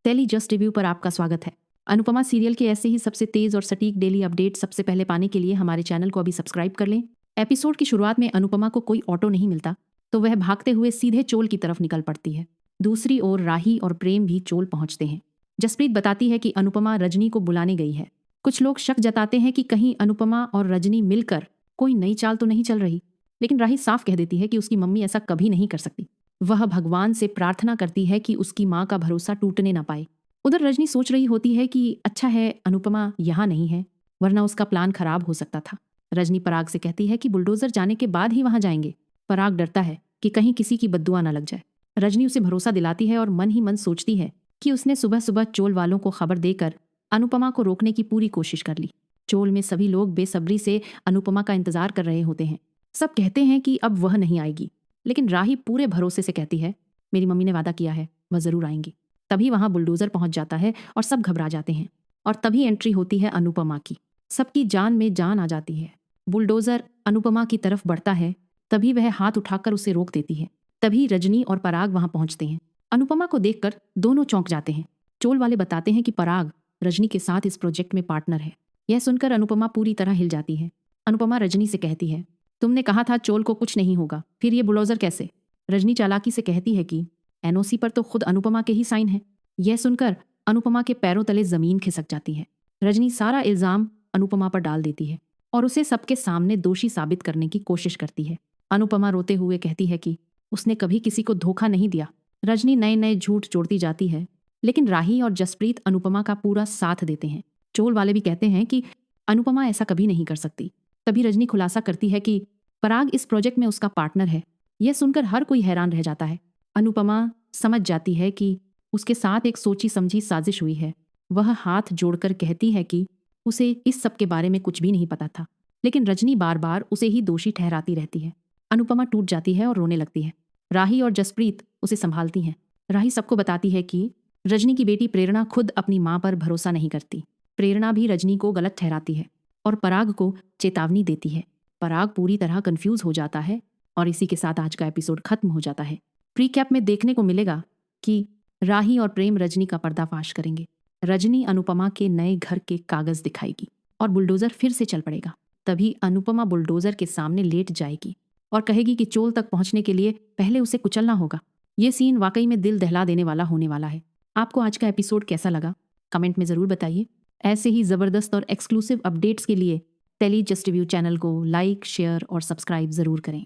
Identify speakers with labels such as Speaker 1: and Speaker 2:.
Speaker 1: Tele just review पर आपका स्वागत है। अनुपमा सीरियल के ऐसे ही सबसे तेज और सटीक डेली अपडेट सबसे पहले पाने के लिए हमारे चैनल को अभी सब्सक्राइब कर लें। एपिसोड की शुरुआत में अनुपमा को कोई ऑटो नहीं मिलता तो वह भागते हुए सीधे चोल की तरफ निकल पड़ती है। दूसरी ओर राही और प्रेम भी चोल पहुंचते हैं। जसप्रीत बताती है कि अनुपमा रजनी को बुलाने गई है। कुछ लोग शक जताते हैं कि कहीं अनुपमा और रजनी मिलकर कोई नई चाल तो नहीं चल रही, लेकिन राही साफ कह देती है कि उसकी मम्मी ऐसा कभी नहीं कर सकती। वह भगवान से प्रार्थना करती है कि उसकी माँ का भरोसा टूटने ना पाए। उधर रजनी सोच रही होती है कि अच्छा है अनुपमा यहाँ नहीं है, वरना उसका प्लान खराब हो सकता था। रजनी पराग से कहती है कि बुलडोजर जाने के बाद ही वहां जाएंगे। पराग डरता है कि कहीं किसी की बद्दुआ ना लग जाए। रजनी उसे भरोसा दिलाती है और मन ही मन सोचती है कि उसने सुबह सुबह चोल वालों को खबर देकर अनुपमा को रोकने की पूरी कोशिश कर ली। चोल में सभी लोग बेसब्री से अनुपमा का इंतजार कर रहे होते हैं। सब कहते हैं कि अब वह नहीं आएगी, लेकिन राही पूरे भरोसे से कहती है मेरी मम्मी ने वादा किया है, वह जरूर आएंगी। तभी वहां बुलडोजर पहुंच जाता है और सब घबरा जाते हैं। और तभी एंट्री होती है अनुपमा की। सबकी जान में जान आ जाती है। बुलडोजर अनुपमा की तरफ बढ़ता है, तभी वह हाथ उठाकर उसे रोक देती है। तभी रजनी और पराग वहां पहुंचते हैं। अनुपमा को देखकर दोनों चौंक जाते हैं। चोल वाले बताते हैं कि पराग रजनी के साथ इस प्रोजेक्ट में पार्टनर है। यह सुनकर अनुपमा पूरी तरह हिल जाती है। अनुपमा रजनी से कहती है तुमने कहा था चोल को कुछ नहीं होगा, फिर ये बुलडोजर कैसे? रजनी चालाकी से कहती है कि एनओसी पर तो खुद अनुपमा के ही साइन है। यह सुनकर अनुपमा के पैरों तले जमीन खिसक जाती है। रजनी सारा इल्जाम अनुपमा पर डाल देती है और उसे सबके सामने दोषी साबित करने की कोशिश करती है। अनुपमा रोते हुए कहती है कि उसने कभी किसी को धोखा नहीं दिया। रजनी नए नए झूठ जोड़ती जाती है, लेकिन राही और जसप्रीत अनुपमा का पूरा साथ देते हैं। चोल वाले भी कहते हैं कि अनुपमा ऐसा कभी नहीं कर सकती। तभी रजनी खुलासा करती है कि पराग इस प्रोजेक्ट में उसका पार्टनर है। यह सुनकर हर कोई हैरान रह जाता है। अनुपमा समझ जाती है कि उसके साथ एक सोची समझी साजिश हुई है। वह हाथ जोड़कर कहती है कि उसे इस सब के बारे में कुछ भी नहीं पता था, लेकिन रजनी बार बार उसे ही दोषी ठहराती रहती है। अनुपमा टूट जाती है और रोने लगती है। राही और जसप्रीत उसे संभालती हैं। राही सबको बताती है कि रजनी की बेटी प्रेरणा खुद अपनी माँ पर भरोसा नहीं करती। प्रेरणा भी रजनी को गलत ठहराती है और पराग को चेतावनी देती है। पराग पूरी तरह कंफ्यूज हो जाता है और इसी के साथ आज का एपिसोड खत्म हो जाता है। प्रीकैप में देखने को मिलेगा कि राही और प्रेम रजनी का पर्दाफाश करेंगे। रजनी अनुपमा के नए घर के कागज दिखाएगी और बुलडोजर फिर से चल पड़ेगा। तभी अनुपमा बुलडोजर के सामने लेट जाएगी और कहेगी कि चोल तक पहुंचने के लिए पहले उसे कुचलना होगा। ये सीन वाकई में दिल दहला देने वाला होने वाला है। आपको आज का एपिसोड कैसा लगा कमेंट में जरूर बताइए। ऐसे ही जबरदस्त और एक्सक्लूसिव अपडेट्स के लिए टेली जस्ट रिव्यू चैनल को लाइक, शेयर और सब्सक्राइब जरूर करें।